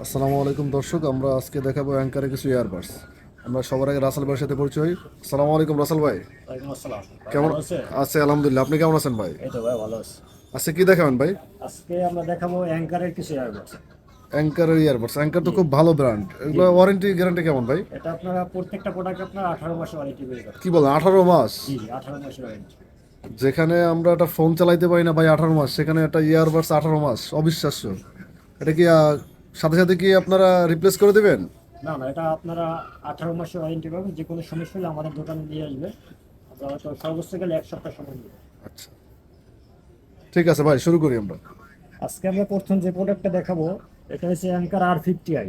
আসসালামু আলাইকুম দর্শক, আমরা আজকে দেখাবো অ্যাঙ্কারে কিছু ইয়ারবাডস। আমরা সবার আগে রাসেল ভাইয়ের সাথে পরিচয়। আসসালামু আলাইকুম রাসেল ভাই। ওয়ালাইকুম আসসালাম। ভাই কেমন ভালো আছেন? আছে? আলহামদুলিল্লাহ, আপনি কেমন আছেন ভাই? এই তো ভাই ভালো আছি। আজকে কি দেখাবেন ভাই? আজকে আমরা দেখাবো অ্যাঙ্কারের কিছু এয়ারবাডস। অ্যাঙ্কারের ইয়ারবাডস। অ্যাঙ্কার তো জি খুব ভালো ব্র্যান্ড, জি। এগুলো ওয়ারেন্টি গ্যারান্টি কেমন ভাই? এটা আপনারা প্রত্যেকটা প্রোডাক্ট আপনার 18 মাসের ওয়ারেন্টি পেয়ে যাবেন। কি বলেন, 18 মাস? জি 18 মাসের ওয়ারেন্টি। যেখানে আমরা একটা ফোন চালাইতে পারি না ভাই 18 মাস, সেখানে একটা ইয়ারবাডস 18 মাস, অবিশ্বাস্য। এটা কি সাথে সাথে কি আপনারা রিপ্লেস করে দেবেন? না না, এটা আপনারা 18 মাসের ওয়ারেন্টি পাবেন। যে কোনো সমস্যা হলে আমাদের দোকানে নিয়ে আসবে। আমরা হয়তো সর্বোচ্চ গেলে 1 সপ্তাহ সময় নেবে। আচ্ছা, ঠিক আছে ভাই, শুরু করি আমরা। আজকে আমরা প্রথম যে প্রোডাক্টটা দেখাবো এটা হচ্ছে অ্যাঙ্কার R50i।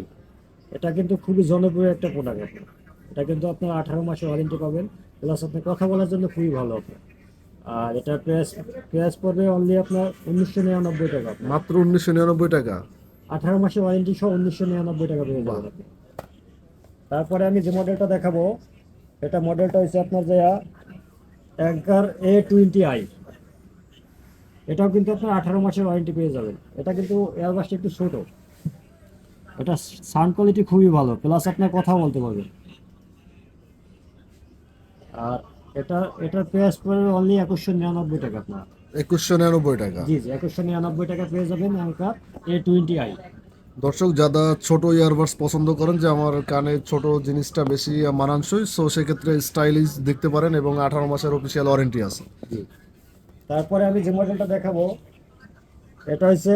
এটা কিন্তু খুবই জনপ্রিয় একটা প্রোডাক্ট আপনার। এটা কিন্তু আপনার 18 মাসের ওয়ারেন্টি পাবেন, প্লাস আপনার কথা বলার জন্য খুবই ভালো আপনার। আর এটা প্রাইস প্রাইস পড়বে অনলি আপনার 1999 টাকা আপনার। মাত্র 1999 টাকা? 18 মাসের ওয়ারেন্টি সহ 1999 টাকা পেয়ে বাহ। যাবেন আপনি। তারপরে আমি যে মডেলটা দেখাবো এটা মডেলটা হচ্ছে আপনার যে অ্যাঙ্কার A20i। এটাও কিন্তু আপনার 18 মাসের ওয়ারেন্টি পেয়ে যাবেন। এটা কিন্তু এয়ারবাসটা একটু ছোট। এটা সাউন্ড কোয়ালিটি খুবই ভালো, প্লাস আপনার কথা বলতে পারবেন। আর এটা এটার প্রাইস পড়বে অনলি 2199 টাকা আপনার। 2199 টাকা? জি জি, 2199 টাকা পেয়ে যাবেন অ্যাঙ্কার A20i। দর্শক, যারা ছোট ইয়ারবাডস পছন্দ করেন, যে আমার কানে ছোট জিনিসটা বেশি মানানসই, সো সেক্ষেত্রে স্টাইলিশ দেখতে পারেন এবং 18 মাসের অফিসিয়াল ওয়ারেন্টি আছে। জি। তারপরে আমি যে মডেলটা দেখাবো এটা হচ্ছে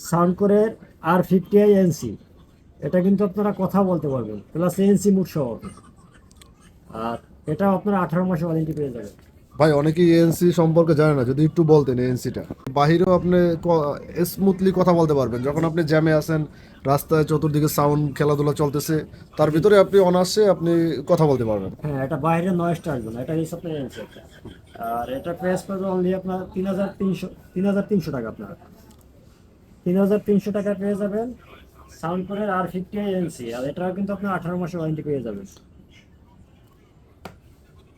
সাউন্ডকোরের R50i NC। এটা কিন্তু আপনারা কথা বলতে পারবেন, প্লাস এনসি মুড সহ। আর এটা আপনারা 18 মাসের ওয়ারেন্টি পেয়ে যাবেন। ভাই, অনেকেই এএনসি সম্পর্কে জানে না, যদি একটু বলতেন এএনসিটা। বাহিরেও আপনি স্মুথলি কথা বলতে পারবেন, যখন আপনি জ্যামে আছেন, রাস্তায় চতুর্দিকে সাউন্ড খেলাধুলা চলতেছে, তার ভিতরে আপনি অনায়াসে আপনি কথা বলতে পারবেন। হ্যাঁ, এটা বাইরে নয়েজটা আসবে না, এটা এই আপনার এনসি একটা। আর এটা প্রাইস পড়বে অনলি আপনার 3300 টাকা আপনার। 3300 টাকা পেয়ে যাবেন সাউন্ডকোরের R50i NC। আর এটাও কিন্তু আপনার 18 মাসের ওয়ারেন্টি পেয়ে যাবেন।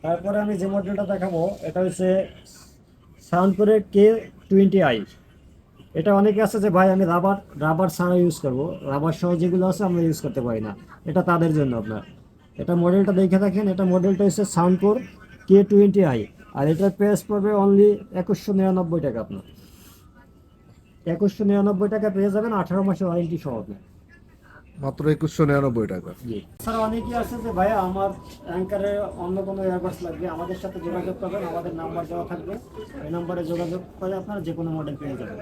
তারপরে আমি যে মডেলটা দেখাবো এটা হচ্ছে সাউন্ডকোরের K20i। এটা অনেকে আছে যে ভাই আমি রাবার রাবার ছাড়া ইউজ করবো, রাবার সহ যেগুলো আছে আমরা ইউজ করতে পারি না। এটা তাদের জন্য আপনার। এটা মডেলটা দেখে থাকেন, এটা মডেলটা হচ্ছে সাউন্ডকোর K20i। আর এটার প্রাইস পড়বে অনলি 2199 টাকা আপনার। 2199 টাকা পেয়ে যাবেন 18 মাসের ওয়ারেন্টি সহ আপনার। মাত্র 2199 টাকা? জি। এছাড়া অনেকেই আছে যে ভাইয়া আমার অ্যাঙ্কারে অন্য কোনো এয়ারবাডস লাগবে, আমাদের সাথে যোগাযোগ করবেন, আমাদের নাম্বার দেওয়া থাকবে। এই নাম্বারে যোগাযোগ করে আপনারা যে কোনো মডেল পেয়ে যাবেন।